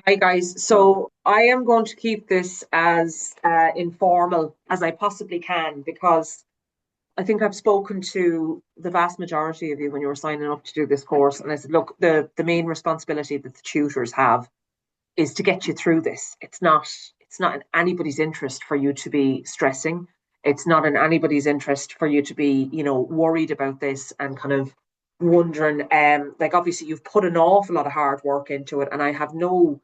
Hi guys. So I am going to keep this as informal as I possibly can because I think I've spoken to the vast majority of you when you were signing up to do this course, and I said, look, the main responsibility that the tutors have is to get you through this. It's not in anybody's interest for you to be stressing. It's not in anybody's interest for you to be, worried about this and kind of wondering. Like obviously you've put an awful lot of hard work into it, and I have no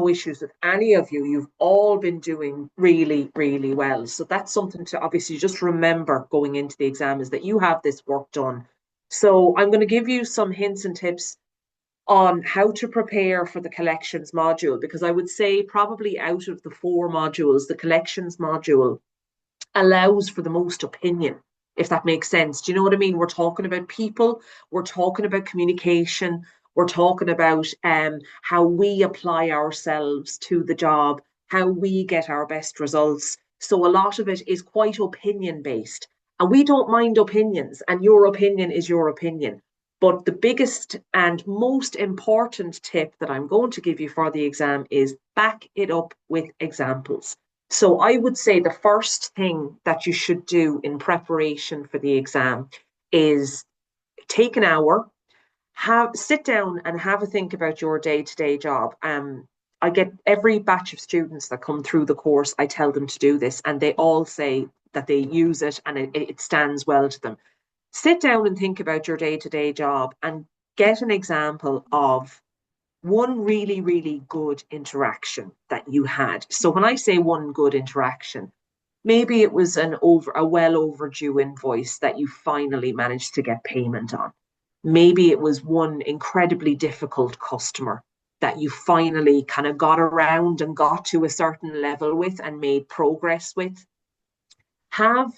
issues with any of you. You've all been doing really, really well. So that's something to obviously just remember going into the exam is that you have this work done. So I'm going to give you some hints and tips on how to prepare for the collections module because I would say probably out of the four modules, the collections module allows for the most opinion, if that makes sense. Do you know what I mean? We're talking about people, we're talking about communication, we're talking about how we apply ourselves to the job, how we get our best results. So a lot of it is quite opinion based. And we don't mind opinions, and your opinion is your opinion. But the biggest and most important tip that I'm going to give you for the exam is back it up with examples. So I would say the first thing that you should do in preparation for the exam is take an hour, have sit down and have a think about your day-to-day job. I get every batch of students that come through the course, I tell them to do this, and they all say that they use it and it stands well to them. Sit down and think about your day-to-day job and get an example of one really, really good interaction that you had. So when I say one good interaction, maybe it was a well overdue invoice that you finally managed to get payment on. Maybe it was one incredibly difficult customer that you finally kind of got around and got to a certain level with and made progress with. Have,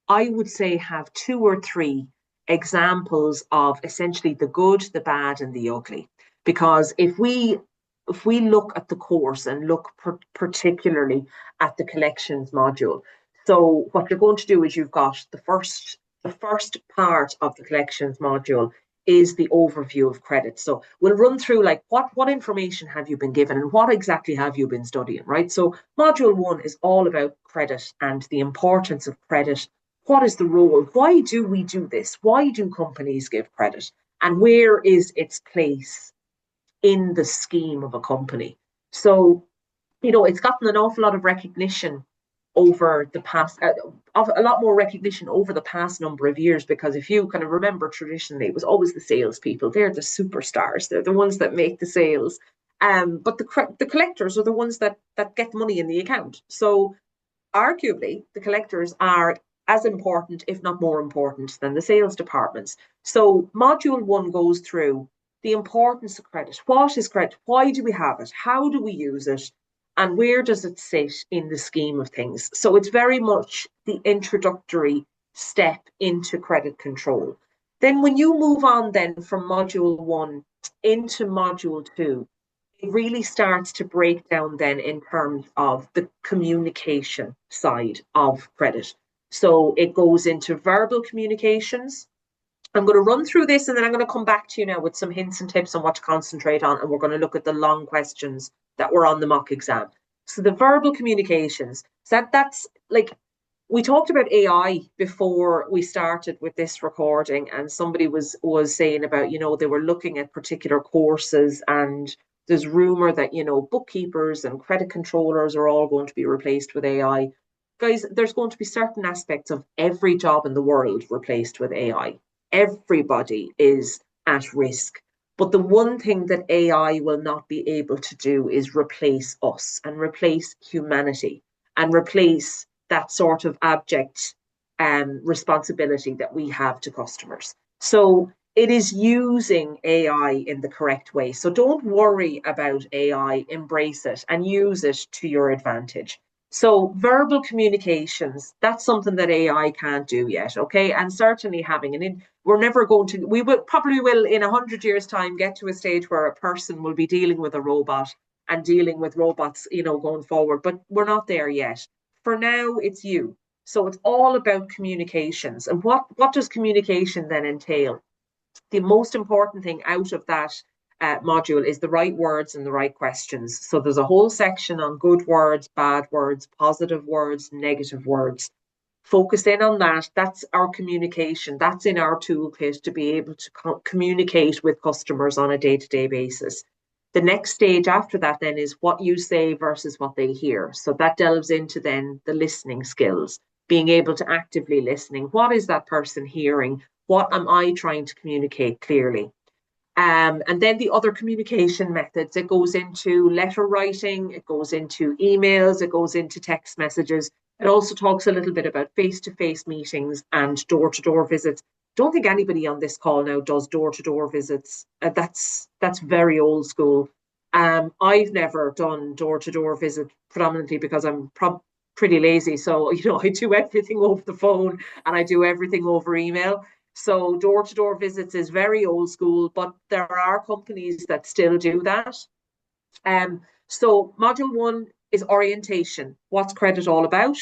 I would say, have two or three examples of essentially the good, the bad, and the ugly. Because if we look at the course and look particularly at the collections module, so what you're going to do is you've got the first part of the collections module is the overview of credit. So we'll run through like what information have you been given and what exactly have you been studying, right? So module one is all about credit and the importance of credit. What is the role? Why do we do this? Why do companies give credit? And where is its place in the scheme of a company? So, it's gotten an awful lot of recognition over the past, a lot more recognition over the past number of years, because if you kind of remember traditionally, it was always the salespeople. They're the superstars. They're the ones that make the sales. But the collectors are the ones that get money in the account. So arguably, the collectors are as important, if not more important, than the sales departments. So module one goes through the importance of credit. What is credit? Why do we have it? How do we use it? And where does it sit in the scheme of things? So it's very much the introductory step into credit control. Then when you move on then from module one into module two, it really starts to break down then in terms of the communication side of credit. So it goes into verbal communications. I'm going to run through this and then I'm going to come back to you now with some hints and tips on what to concentrate on. And we're going to look at the long questions that were on the mock exam. So the verbal communications, that's like we talked about AI before we started with this recording, and somebody was saying about, they were looking at particular courses, and there's rumor that, bookkeepers and credit controllers are all going to be replaced with AI. Guys, there's going to be certain aspects of every job in the world replaced with AI. Everybody is at risk. But the one thing that AI will not be able to do is replace us and replace humanity and replace that sort of abject responsibility that we have to customers. So it is using AI in the correct way. So don't worry about AI, embrace it and use it to your advantage. So verbal communications, that's something that AI can't do yet, okay? And certainly having we're never going to, we will probably will in 100 years' time get to a stage where a person will be dealing with a robot and dealing with robots, going forward, but we're not there yet. For now, it's you. So it's all about communications. And what does communication then entail? The most important thing out of that module is the right words and the right questions. So there's a whole section on good words, bad words, positive words, negative words. Focus in on that. That's our communication. That's in our toolkit to be able to communicate with customers on a day-to-day basis. The next stage after that then is what you say versus what they hear. So that delves into then the listening skills, being able to actively listening. What is that person hearing? What am I trying to communicate clearly? And then the other communication methods, it goes into letter writing, it goes into emails, it goes into text messages. It also talks a little bit about face-to-face meetings and door-to-door visits. Don't think anybody on this call now does door-to-door visits. That's very old school. I've never done door-to-door visit predominantly because I'm pretty lazy. So, I do everything over the phone and I do everything over email. So door-to-door visits is very old school, but there are companies that still do that. So module 1 is orientation. What's credit all about?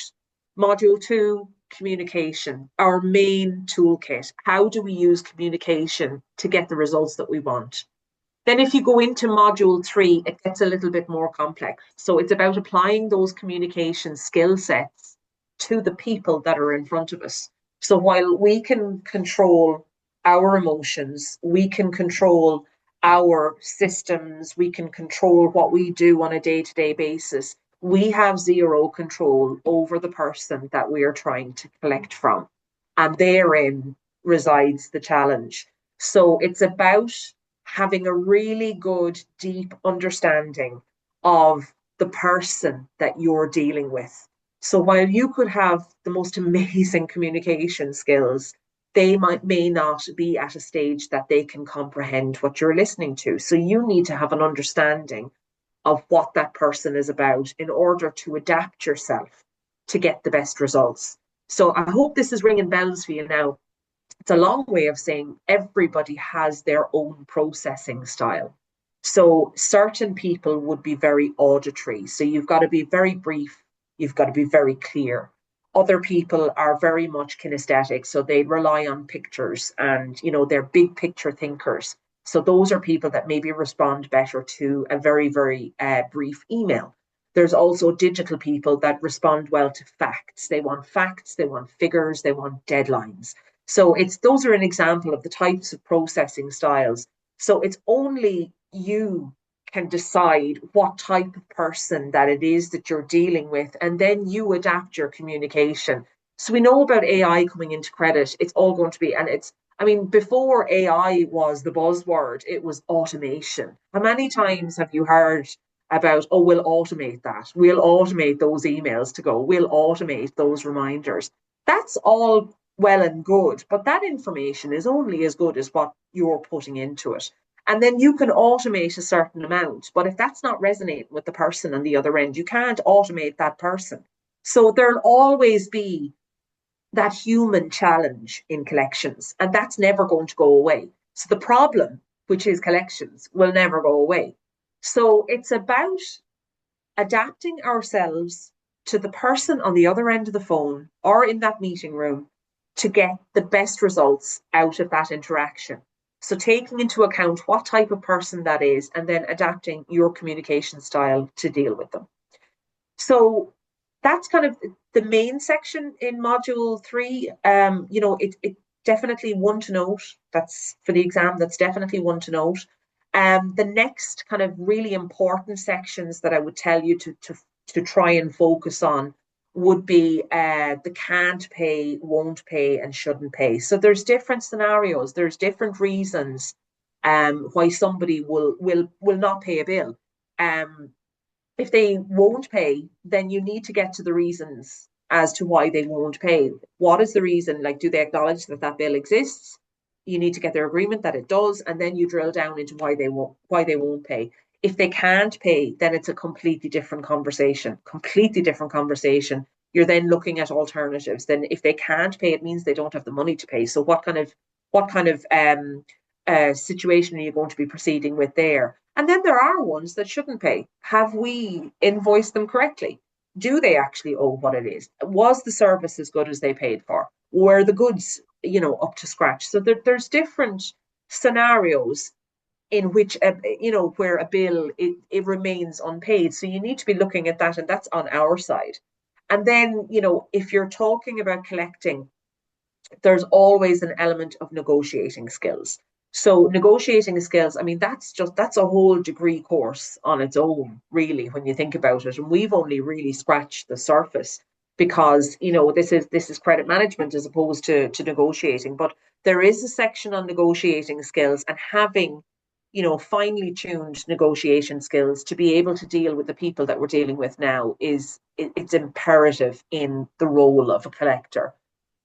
Module 2, communication, our main toolkit. How do we use communication to get the results that we want? Then if you go into module 3, it gets a little bit more complex. So it's about applying those communication skill sets to the people that are in front of us. So while we can control our emotions, we can control our systems, we can control what we do on a day-to-day basis, we have zero control over the person that we are trying to collect from. And therein resides the challenge. So it's about having a really good, deep understanding of the person that you're dealing with. So while you could have the most amazing communication skills, they may not be at a stage that they can comprehend what you're listening to. So you need to have an understanding of what that person is about in order to adapt yourself to get the best results. So I hope this is ringing bells for you now. It's a long way of saying everybody has their own processing style. So certain people would be very auditory. So you've got to be very brief, you've got to be very clear. Other people are very much kinesthetic, so they rely on pictures and, they're big picture thinkers. So those are people that maybe respond better to a very, very brief email. There's also digital people that respond well to facts. They want facts, they want figures, they want deadlines. So those are an example of the types of processing styles. So it's only you can decide what type of person that it is that you're dealing with, and then you adapt your communication. So we know about AI coming into credit. It's all going to be, and before AI was the buzzword, it was automation. How many times have you heard about, oh, we'll automate that. We'll automate those emails to go. We'll automate those reminders. That's all well and good, but that information is only as good as what you're putting into it. And then you can automate a certain amount, but if that's not resonating with the person on the other end, you can't automate that person. So there'll always be that human challenge in collections, and that's never going to go away. So the problem, which is collections, will never go away. So it's about adapting ourselves to the person on the other end of the phone or in that meeting room to get the best results out of that interaction. So taking into account what type of person that is and then adapting your communication style to deal with them. So that's kind of the main section in module 3. It definitely one to note. That's for the exam. That's definitely one to note. The next kind of really important sections that I would tell you to try and focus on would be the can't pay, won't pay, and shouldn't pay. So there's different scenarios. There's different reasons why somebody will not pay a bill. If they won't pay, then you need to get to the reasons as to why they won't pay. What is the reason? Like, do they acknowledge that that bill exists? You need to get their agreement that it does, and then you drill down into why they won't pay. If they can't pay, then it's a completely different conversation. Completely different conversation. You're then looking at alternatives. Then, if they can't pay, it means they don't have the money to pay. So, what kind of situation are you going to be proceeding with there? And then there are ones that shouldn't pay. Have we invoiced them correctly? Do they actually owe what it is? Was the service as good as they paid for? Were the goods, up to scratch? So there's different scenarios in which, where a bill, it remains unpaid. So you need to be looking at that, and that's on our side. And then, if you're talking about collecting, there's always an element of negotiating skills. So negotiating skills, I mean, that's a whole degree course on its own, really, when you think about it. And we've only really scratched the surface because, this is credit management as opposed to negotiating. But there is a section on negotiating skills, and having, finely tuned negotiation skills to be able to deal with the people that we're dealing with now it's imperative in the role of a collector.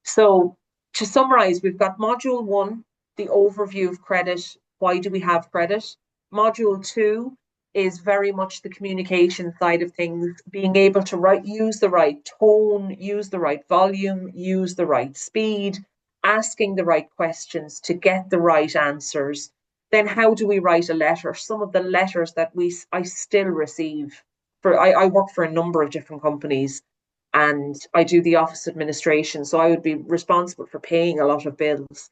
So to summarize, we've got module one, the overview of credit. Why do we have credit? Module two is very much the communication side of things, being able to use the right tone, use the right volume, use the right speed, asking the right questions to get the right answers. Then how do we write a letter? Some of the letters that I still receive I work for a number of different companies, and I do the office administration. So I would be responsible for paying a lot of bills.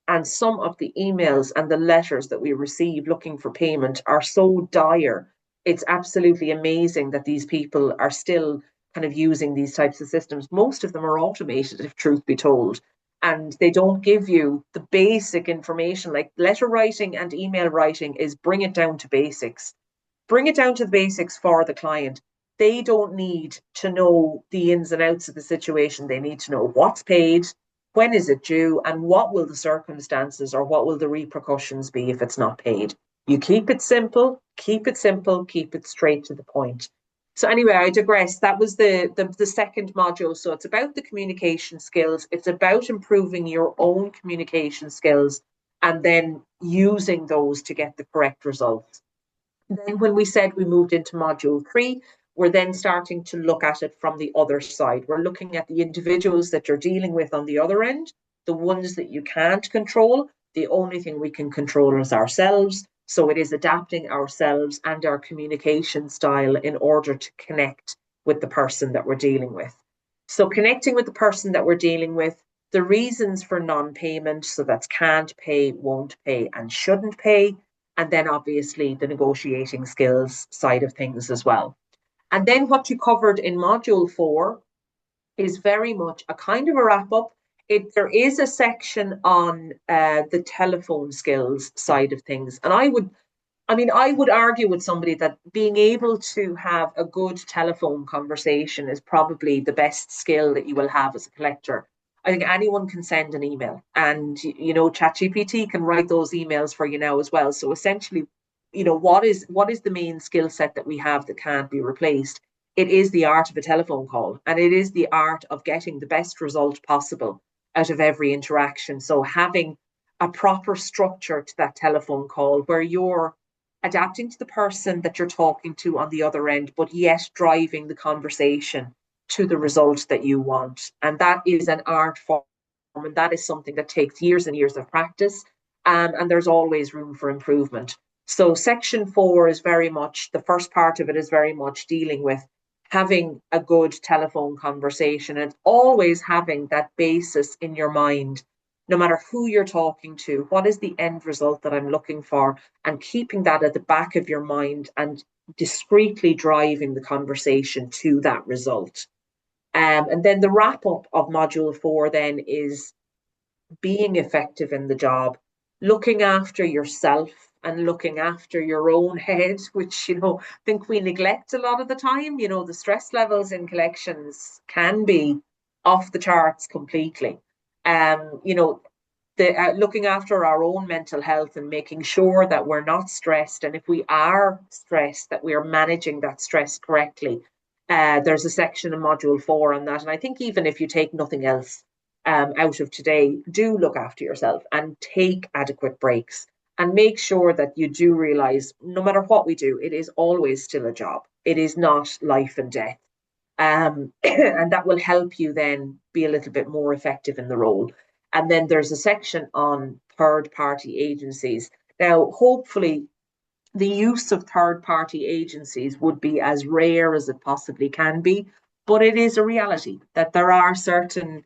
And some of the emails and the letters that we receive looking for payment are so dire. It's absolutely amazing that these people are still kind of using these types of systems. Most of them are automated, if truth be told. And they don't give you the basic information. Like letter writing and email writing is bring it down to basics. Bring it down to the basics for the client. They don't need to know the ins and outs of the situation. They need to know what's paid, when is it due, and what will the circumstances or what will the repercussions be if it's not paid. You keep it simple, keep it simple, keep it straight to the point. So anyway, I digress. That was the second module. So it's about the communication skills. It's about improving your own communication skills and then using those to get the correct results. Then when we said we moved into module three, we're then starting to look at it from the other side. We're looking at the individuals that you're dealing with on the other end, the ones that you can't control. The only thing we can control is ourselves. So it is adapting ourselves and our communication style in order to connect with the person that we're dealing with. So connecting with the person that we're dealing with, the reasons for non-payment, so that's can't pay, won't pay, and shouldn't pay, and then obviously the negotiating skills side of things as well. And then what you covered in module four is very much a kind of a wrap up. There is a section on the telephone skills side of things. And I would argue with somebody that being able to have a good telephone conversation is probably the best skill that you will have as a collector. I think anyone can send an email, and ChatGPT can write those emails for you now as well. So essentially, what is the main skill set that we have that can't be replaced? It is the art of a telephone call, and it is the art of getting the best result possible out of every interaction. So having a proper structure to that telephone call where you're adapting to the person that you're talking to on the other end, but yet driving the conversation to the result that you want. And that is an art form, and that is something that takes years and years of practice. And there's always room for improvement. So, section four is very much the first part of it, is very much dealing with having a good telephone conversation and always having that basis in your mind, no matter who you're talking to, what is the end result that I'm looking for, and keeping that at the back of your mind and discreetly driving the conversation to that result. And then the wrap up of module four then is being effective in the job, looking after yourself and looking after your own head, which, I think we neglect a lot of the time. The stress levels in collections can be off the charts completely. Looking after our own mental health and making sure that we're not stressed. And if we are stressed, that we are managing that stress correctly. There's a section in module four on that. And I think even if you take nothing else out of today, do look after yourself and take adequate breaks and make sure that you do realize no matter what we do, it is always still a job. It is not life and death. And that will help you then be a little bit more effective in the role. And then there's a section on third party agencies. Now, hopefully, the use of third party agencies would be as rare as it possibly can be, but it is a reality that there are certain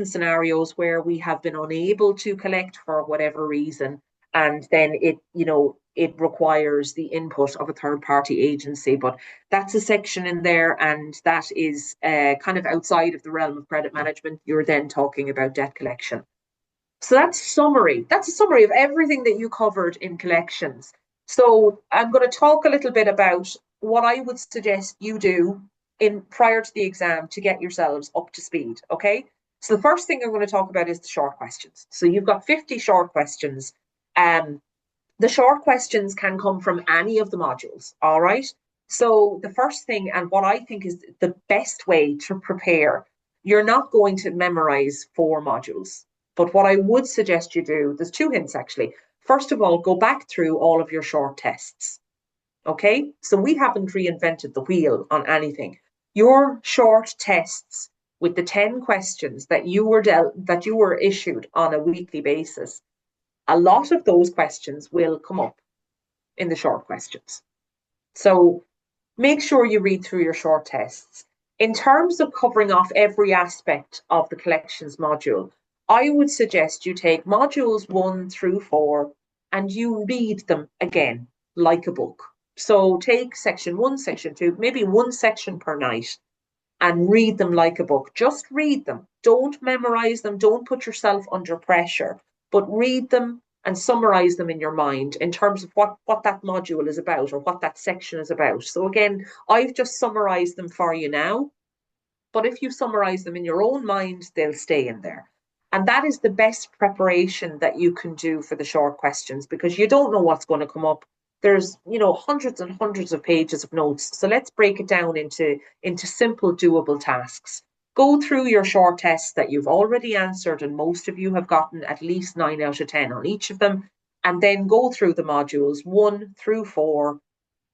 scenarios where we have been unable to collect for whatever reason, and then it requires the input of a third party agency. But that's a section in there, and that is kind of outside of the realm of credit management. You're then talking about debt collection. So that's summary. That's a summary of everything that you covered in collections. So I'm going to talk a little bit about what I would suggest you do in prior to the exam to get yourselves up to speed. Okay. So the first thing I'm going to talk about is the short questions. So you've got 50 short questions. The short questions can come from any of the modules. All right. So the first thing, and what I think is the best way to prepare, you're not going to memorize 4 modules. But what I would suggest you do, there's 2 hints actually. First of all, go back through all of your short tests. Okay, so we haven't reinvented the wheel on anything. Your short tests with the 10 questions that you were issued on a weekly basis, a lot of those questions will come up in the short questions. So make sure you read through your short tests. In terms of covering off every aspect of the collections module, I would suggest you take modules 1 through 4 and you read them again like a book. So take section 1, section 2, maybe 1 section per night, and read them like a book. Just read them. Don't memorize them. Don't put yourself under pressure, but read them and summarize them in your mind in terms of what that module is about or what that section is about. So again, I've just summarized them for you now, but if you summarize them in your own mind, they'll stay in there. And that is the best preparation that you can do for the short questions, because you don't know what's going to come up. There's, hundreds and hundreds of pages of notes. So let's break it down into simple, doable tasks. Go through your short tests that you've already answered, and most of you have gotten at least 9 out of 10 on each of them. And then go through the modules 1 through 4.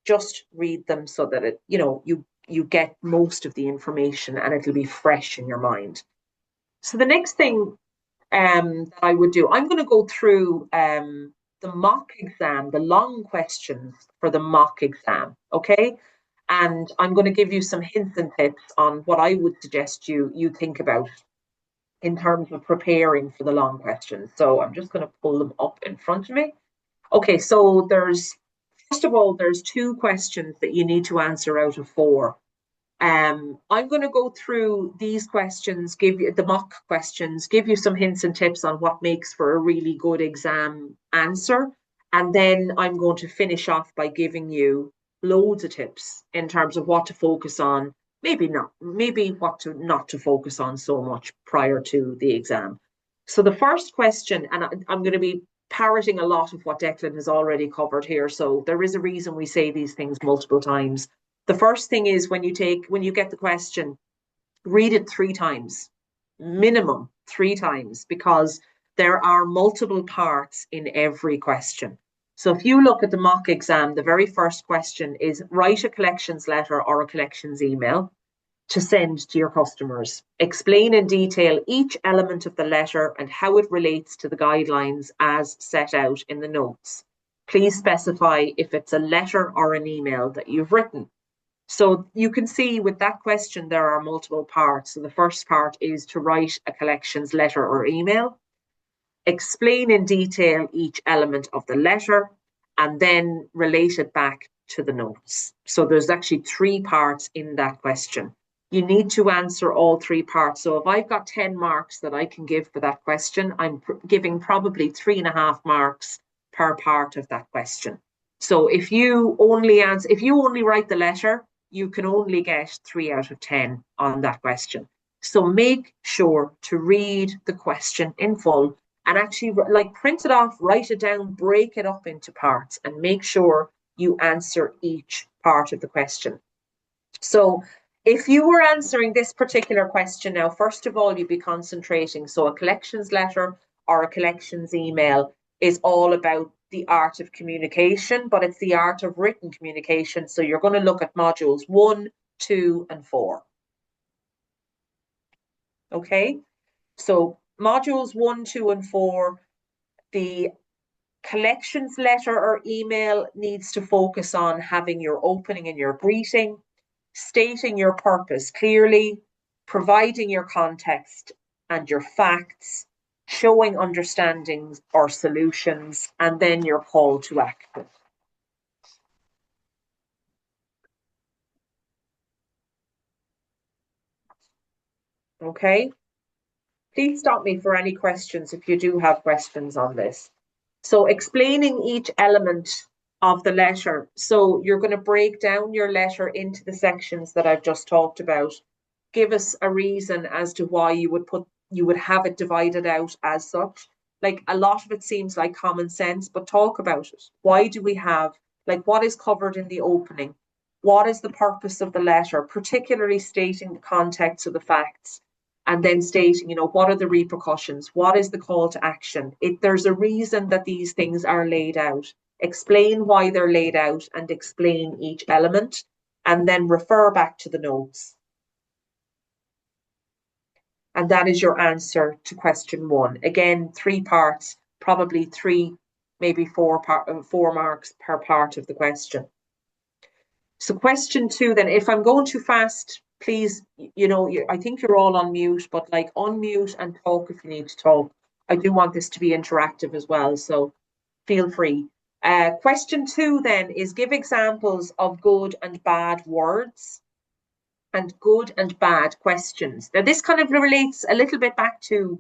Just read them so that you get most of the information and it'll be fresh in your mind. So the next thing that I would do, I'm going to go through the mock exam, the long questions for the mock exam, okay? And I'm going to give you some hints and tips on what I would suggest you think about in terms of preparing for the long questions. So I'm just going to pull them up in front of me. Okay, so first of all, there's 2 questions that you need to answer out of 4. I'm going to go through these questions, give you the mock questions, give you some hints and tips on what makes for a really good exam answer. And then I'm going to finish off by giving you loads of tips in terms of what to focus on, maybe what not to focus on so much prior to the exam. So the first question, and I'm going to be parroting a lot of what Declan has already covered here. So there is a reason we say these things multiple times. The first thing is when you get the question, read it 3 times, minimum 3 times, because there are multiple parts in every question. So if you look at the mock exam, the very first question is write a collections letter or a collections email to send to your customers. Explain in detail each element of the letter and how it relates to the guidelines as set out in the notes. Please specify if it's a letter or an email that you've written. So you can see with that question, there are multiple parts. So the first part is to write a collections letter or email, explain in detail each element of the letter, and then relate it back to the notes. So there's actually 3 parts in that question. You need to answer all 3 parts. So if I've got 10 marks that I can give for that question, I'm giving probably 3.5 marks per part of that question. So if you only write the letter, you can only get 3 out of 10 on that question. So make sure to read the question in full and actually print it off, write it down, break it up into parts, and make sure you answer each part of the question. So if you were answering this particular question now, first of all, you'd be concentrating. So a collections letter or a collections email is all about the art of communication, but it's the art of written communication. So you're going to look at modules 1, 2, and 4. Okay, so modules 1, 2, and 4, the collections letter or email needs to focus on having your opening and your greeting, stating your purpose clearly, providing your context and your facts, showing understandings or solutions, and then your call to action. Okay? Please stop me for any questions if you do have questions on this. So explaining each element of the letter. So you're going to break down your letter into the sections that I've just talked about. Give us a reason as to why you would have it divided out as such. Like, a lot of it seems like common sense, but talk about it. Why do we have, like, what is covered in the opening? What is the purpose of the letter, particularly stating the context of the facts? And then stating, what are the repercussions? What is the call to action? There's a reason that these things are laid out. Explain why they're laid out and explain each element, and then refer back to the notes. And that is your answer to question 1. Again, 3 parts, probably 3, maybe 4 marks per part of the question. So question 2 then, if I'm going too fast, please, I think you're all on mute, but like, unmute and talk if you need to talk. I do want this to be interactive as well, so feel free. Question 2 then is, give examples of good and bad words and good and bad questions. Now, this kind of relates a little bit back to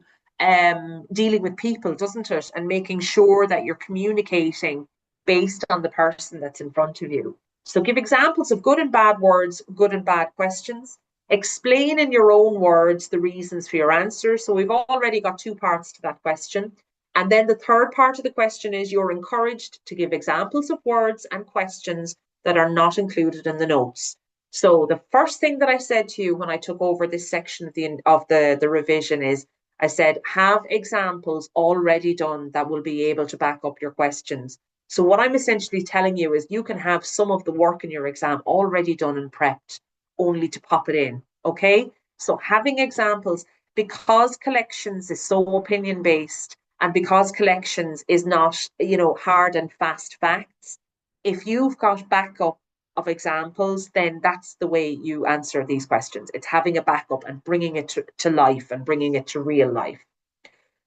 dealing with people, doesn't it? And making sure that you're communicating based on the person that's in front of you. So give examples of good and bad words, good and bad questions. Explain in your own words the reasons for your answers. So we've already got 2 parts to that question. And then the third part of the question is, you're encouraged to give examples of words and questions that are not included in the notes. So the first thing that I said to you when I took over this section of the revision is, I said, have examples already done that will be able to back up your questions. So what I'm essentially telling you is, you can have some of the work in your exam already done and prepped, only to pop it in. Okay? So having examples, because collections is so opinion based, and because collections is not, hard and fast facts, if you've got backup of examples, then that's the way you answer these questions. It's having a backup and bringing it to life and bringing it to real life.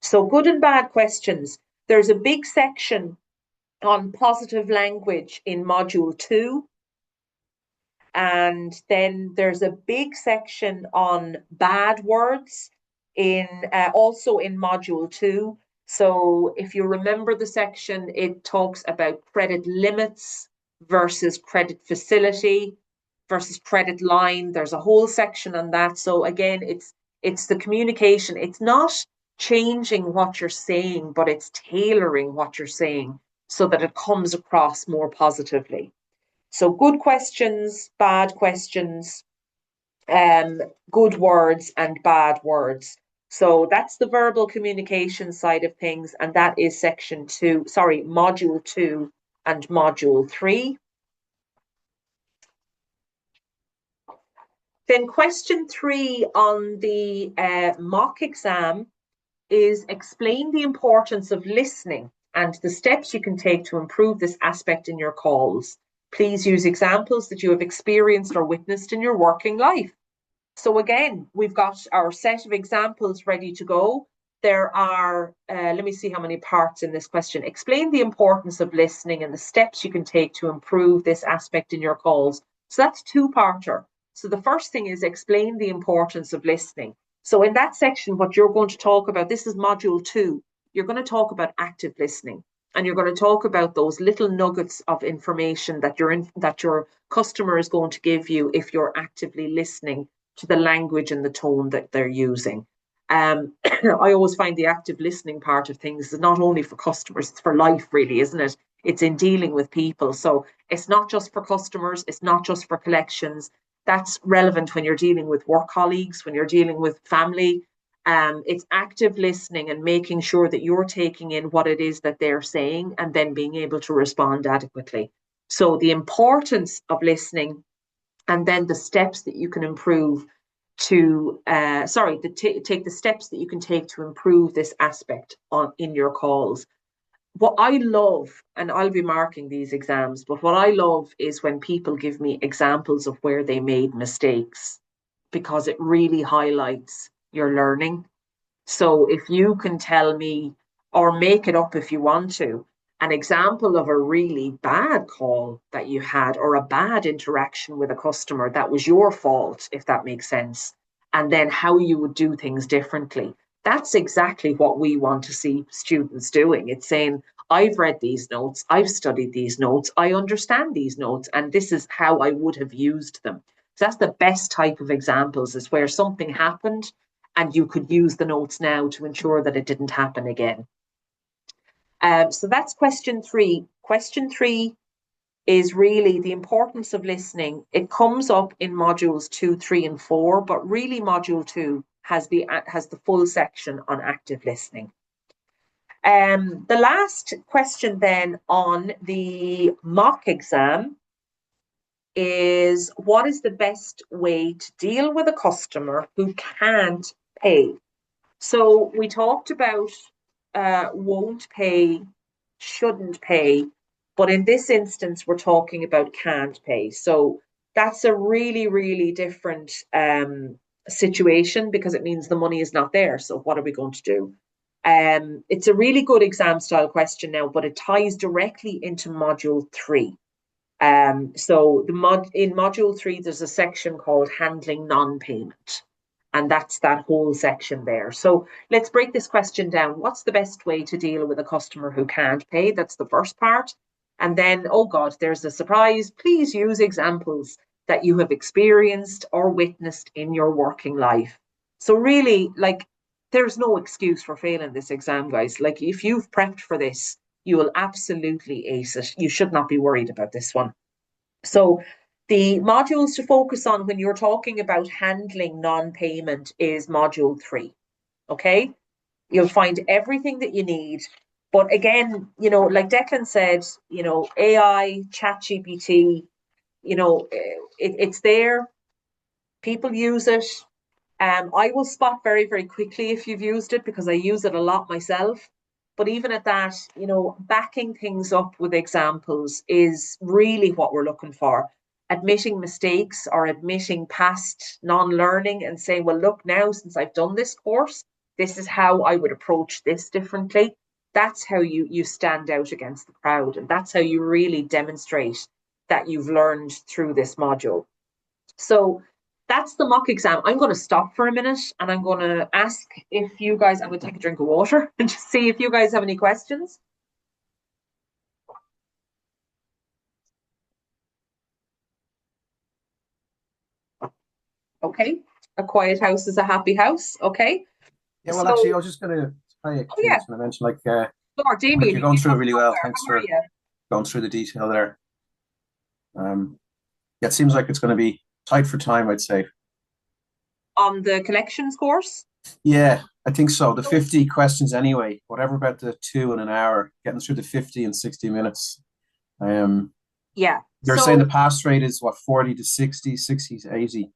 So good and bad questions. There's a big section on positive language in module 2. And then there's a big section on bad words also in module 2. So if you remember the section, it talks about credit limits versus credit facility versus credit line. There's a whole section on that. So again, it's the communication. It's not changing what you're saying, but it's tailoring what you're saying so that it comes across more positively. So good questions, bad questions, good words and bad words. So that's the verbal communication side of things, and that is module 2 and module 3. Then question 3 on the mock exam is, explain the importance of listening and the steps you can take to improve this aspect in your calls. Please use examples that you have experienced or witnessed in your working life. So again, we've got our set of examples ready to go. There are, let me see how many parts in this question. Explain the importance of listening and the steps you can take to improve this aspect in your calls. So that's 2-parter. So the first thing is, explain the importance of listening. So in that section, what you're going to talk about, this is module 2, you're going to talk about active listening. And you're going to talk about those little nuggets of information that your customer is going to give you if you're actively listening to the language and the tone that they're using. I always find the active listening part of things is not only for customers, it's for life, really, isn't it? It's in dealing with people. So it's not just for customers, it's not just for collections. That's relevant when you're dealing with work colleagues, when you're dealing with family. It's active listening and making sure that you're taking in what it is that they're saying and then being able to respond adequately. So the importance of listening, and then the steps that you can improve take the steps that you can take to improve this aspect in your calls. What I love, and I'll be marking these exams, but what I love is when people give me examples of where they made mistakes, because it really highlights your learning. So if you can tell me, or make it up if you want to, an example of a really bad call that you had or a bad interaction with a customer that was your fault, if that makes sense, and then how you would do things differently. That's exactly what we want to see students doing. It's saying, I've read these notes, I've studied these notes, I understand these notes, and this is how I would have used them. So that's the best type of examples, is where something happened and you could use the notes now to ensure that it didn't happen again. So that's question 3. Question 3 is really the importance of listening. It comes up in modules 2, 3, and 4, but really module 2 has the full section on active listening. The last question then on the mock exam is, what is the best way to deal with a customer who can't pay? So we talked about won't pay, shouldn't pay, but in this instance, we're talking about can't pay. So that's a really, really different situation, because it means the money is not there. So what are we going to do? It's a really good exam style question now, but it ties directly into module 3. So in module 3, there's a section called handling non-payment. And that's that whole section there. So let's break this question down. What's the best way to deal with a customer who can't pay? That's the first part. And then, oh God, there's a surprise. Please use examples that you have experienced or witnessed in your working life. So really, like, there's no excuse for failing this exam, guys. Like, if you've prepped for this, you will absolutely ace it. You should not be worried about this one. So the modules to focus on when you're talking about handling non-payment is module 3. Okay. You'll find everything that you need. But again, like Declan said, AI, ChatGPT, it's there. People use it. I will spot very, very quickly if you've used it, because I use it a lot myself. But even at that, backing things up with examples is really what we're looking for. Admitting mistakes or admitting past non-learning and saying, well, look, now since I've done this course, this is how I would approach this differently. That's how you stand out against the crowd. And that's how you really demonstrate that you've learned through this module. So that's the mock exam. I'm going to stop for a minute and I'm going to ask if you guys, I'm going to take a drink of water and just see if you guys have any questions. Okay. A quiet house is a happy house. Okay. Yeah, well, actually, I was just going to tell you, Yeah. I mentioned, like, Lord, Damien, you're going through it really well. somewhere. Thanks How are for you? going through the detail there. Yeah, it seems like it's going to be tight for time, I'd say. On the collections course? Yeah, I think so. The 50 questions anyway, whatever about the 2 in an hour, getting through the 50 in 60 minutes. Yeah. You're saying the pass rate is what, 40 to 60, 60 to 80?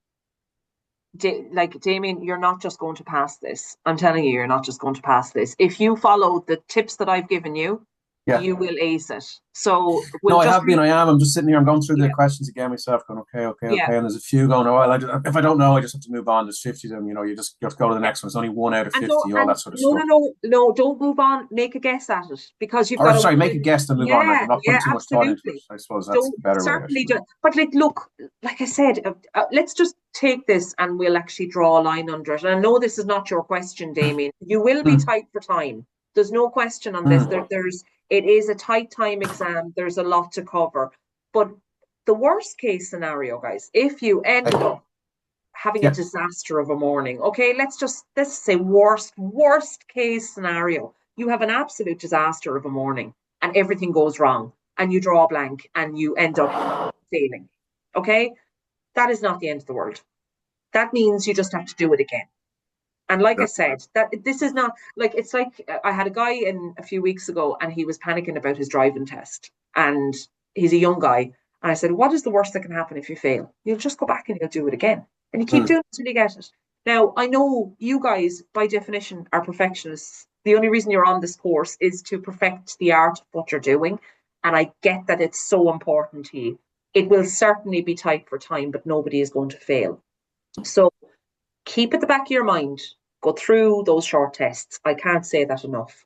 Like, Damien, you're not just going to pass this. I'm telling you, you're not just going to pass this. If you follow the tips that I've given you, Yeah. you will ace it. So No, we'll I just have been. I am. I'm just sitting here. I'm going through the yeah, questions again myself, going, okay. yeah, And there's a few going, oh, well, if I don't know, I just have to move on. There's 50 of them. You just go to the yeah. next one. It's only 1 out of And don't 50, all and that sort of no, stuff. no, no, no, don't move on. Make a guess at it, because you've Or got to sorry, make a win. guess and move on. Right, Yeah, I'm not yeah, putting too much thought into it. absolutely. I suppose that's Don't the better way, certainly actually. do. But like, look, like I said, let's just take this and we'll actually draw a line under it. And I know this is not your question, Damien. You will be Mm, tight for time. There's no question on this. mm. It is a tight time exam. There's a lot to cover. But the worst case scenario, guys, if you end up having a Yeah, disaster of a morning. Okay, let's say worst case scenario. You have an absolute disaster of a morning and everything goes wrong and you draw a blank and you end up failing. Okay? That is not the end of the world. That means you just have to do it again. And like I yeah. said, that this is not like, it's like, I had a guy in a few weeks ago and he was panicking about his driving test. And he's a young guy. And I said, what is the worst that can happen if you fail? You'll just go back and you'll do it again. And you keep Mm, doing it until you get it. Now, I know you guys, by definition, are perfectionists. The only reason you're on this course is to perfect the art of what you're doing. And I get that it's so important to you. It will certainly be tight for time, but nobody is going to fail. So keep at the back of your mind, Go through those short tests. I can't say that enough.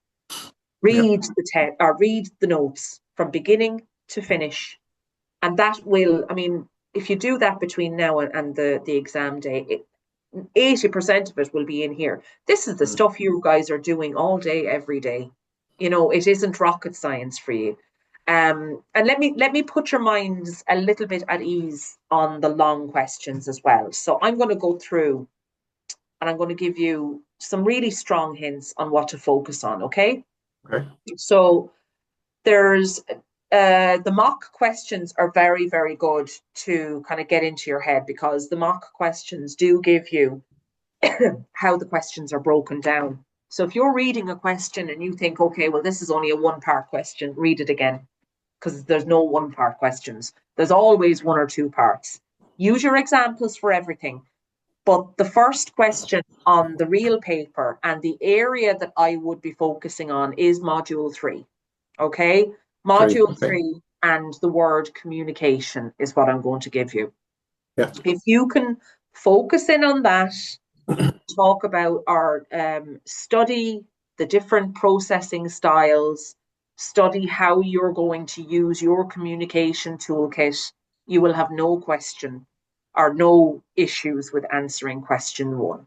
Read the test or read the notes from beginning to finish. And that will, I mean, if you do that between now and the exam day, 80% of it will be in here. This is the stuff you guys are doing all day, every day. It isn't rocket science for you. And let me put your minds a little bit at ease on the long questions as well. So I'm going to go through and I'm going to give you some really strong hints on what to focus on, okay? Okay. So there's the mock questions are very, very good to kind of get into your head, because the mock questions do give you how the questions are broken down. So if you're reading a question and you think, okay, well, this is only a one-part question, read it again, because there's no one-part questions. There's always one or two parts. Use your examples for everything. But the first question on the real paper and the area that I would be focusing on is module 3. Okay? Module 3 and the word communication is what I'm going to give you. Yeah. If you can focus in on that, talk about or study the different processing styles, study how you're going to use your communication toolkit, you will have no question or no issues with answering question 1.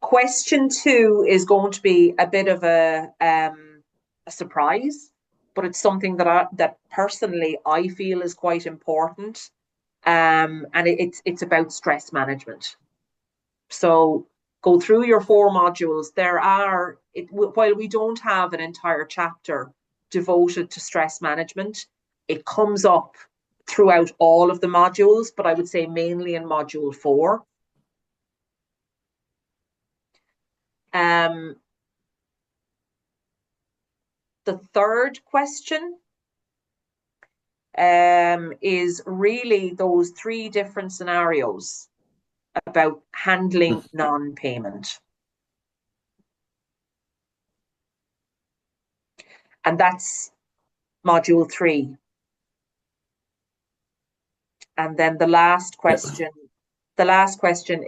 Question 2 is going to be a bit of a surprise, but it's something that personally I feel is quite important. And it's about stress management. So go through your 4 modules. While we don't have an entire chapter devoted to stress management, it comes up throughout all of the modules, but I would say mainly in module 4. The third question is really those 3 different scenarios about handling non-payment. And that's module 3. And then the last question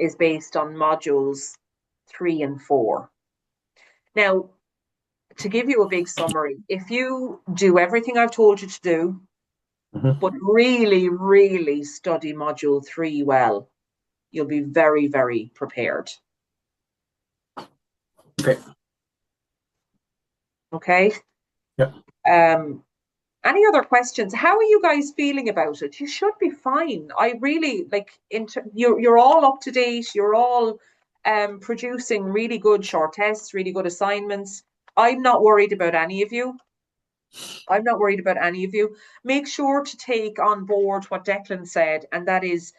is based on modules 3 and 4. Now, to give you a big summary, if you do everything I've told you to do, but really, really study module 3 well, you'll be very, very prepared. Okay? Yeah. Any other questions? How are you guys feeling about it? You should be fine. I really you're all up to date. You're all producing really good short tests, really good assignments. I'm not worried about any of you. Make sure to take on board what Declan said, and that is,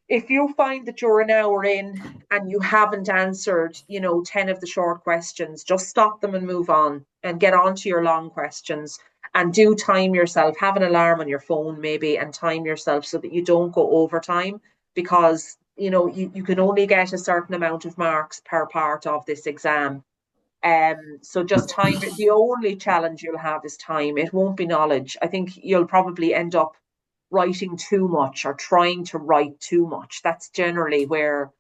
if you find that you're an hour in and you haven't answered, 10 of the short questions, just stop them and move on and get on to your long questions, and do time yourself. Have an alarm on your phone maybe and time yourself so that you don't go overtime, because, you can only get a certain amount of marks per part of this exam. So just time. The only challenge you'll have is time. It won't be knowledge. I think you'll probably end up writing too much or trying to write too much. That's generally where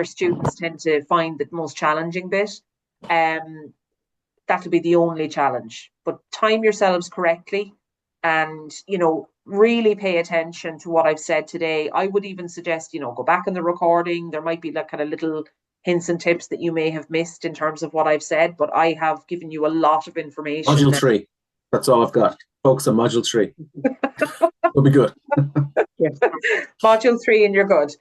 students tend to find the most challenging bit. That'll be the only challenge. But time yourselves correctly and, really pay attention to what I've said today. I would even suggest, go back in the recording. There might be like kind of little hints and tips that you may have missed in terms of what I've said, but I have given you a lot of information. Module 3. That's all I've got. Focus on module 3. We'll be good. Yes. Module 3 and you're good.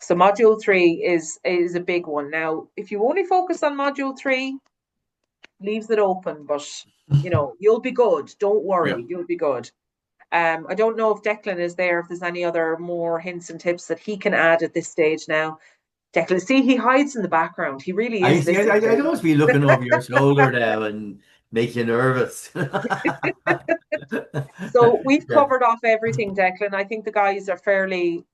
So module 3 is a big one. Now, if you only focus on module 3, leaves it open, but you'll be good. Don't worry, you'll be good. I don't know if Declan is there, if there's any other more hints and tips that he can add at this stage now. Declan, see, he hides in the background. He really is. I don't be looking over your shoulder now and make you nervous. So we've covered off everything, Declan. I think the guys are fairly,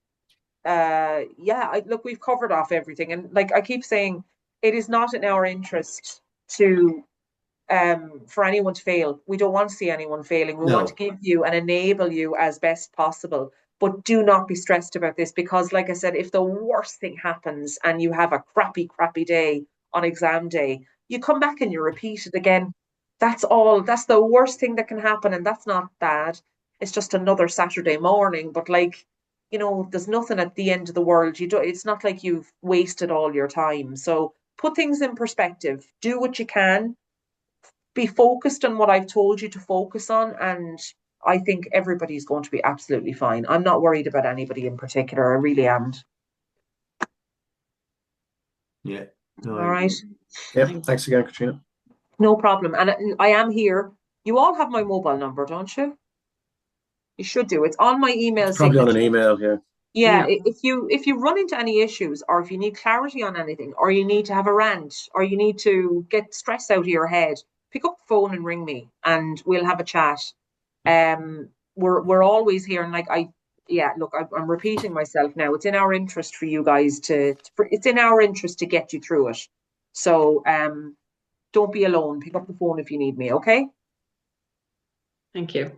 look, we've covered off everything. And like I keep saying, it is not in our interest to for anyone to fail. We don't want to see anyone failing. We want to No. give you and enable you as best possible. But do not be stressed about this because, like I said, if the worst thing happens and you have a crappy, crappy day on exam day, you come back and you repeat it again. That's all. That's the worst thing that can happen, and that's not bad. It's just another Saturday morning. But like, there's nothing at the end of the world. You don't. It's not like you've wasted all your time. So put things in perspective. Do what you can, be focused on what I've told you to focus on, and I think everybody's going to be absolutely fine. I'm not worried about anybody in particular. I really am. Yeah. No, I All right. agree. Yep. Thanks again, Katrina. No problem. And I am here. You all have my mobile number, don't you? You should do. It's on my It's email probably on an signature. email here. Yeah, Yeah. if you run into any issues, or if you need clarity on anything, or you need to have a rant, or you need to get stress out of your head, pick up the phone and ring me, and we'll have a chat. We're always here, and like yeah, look, I'm repeating myself now. It's in our interest for you guys it's in our interest to get you through it. So don't be alone. Pick up the phone if you need me. Okay. Thank you.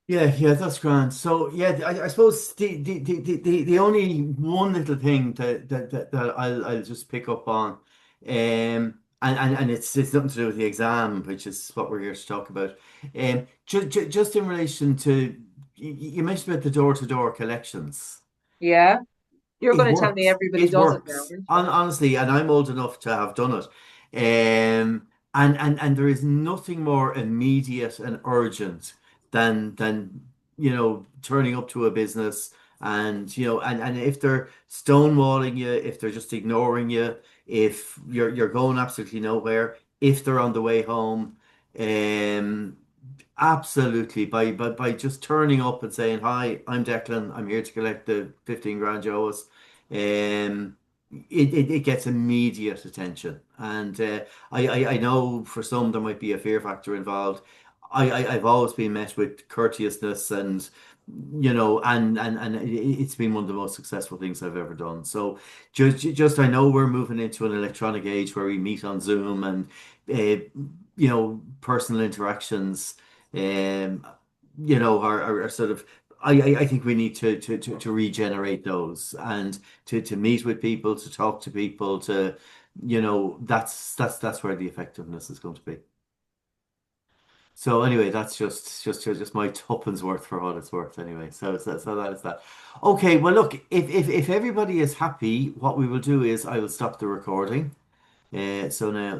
Yeah, that's grand. So yeah, I suppose the only one little thing that I'll just pick up on, and it's nothing to do with the exam, which is what we're here to talk about. Just in relation to you mentioned about the door-to-door collections. Yeah. You're It going to tell me works. everybody It does it now, works. aren't you? Honestly, and I'm old enough to have done it. And there is nothing more immediate and urgent than turning up to a business and and if they're stonewalling you, if they're just ignoring you, if you're going absolutely nowhere, if they're on the way home, um, absolutely. By just turning up and saying, "Hi, I'm Declan. I'm here to collect the 15 grand you owe us." Um, it gets immediate attention, and I know for some there might be a fear factor involved. I've always been met with courteousness and it's been one of the most successful things I've ever done. So just I know we're moving into an electronic age where we meet on Zoom and personal interactions are sort of I think we need to regenerate those and to meet with people, to talk to people, to that's where the effectiveness is going to be. So anyway, that's just my tuppence worth for what it's worth anyway. So that is that. Okay, well look, if everybody is happy, what we will do is I will stop the recording. So now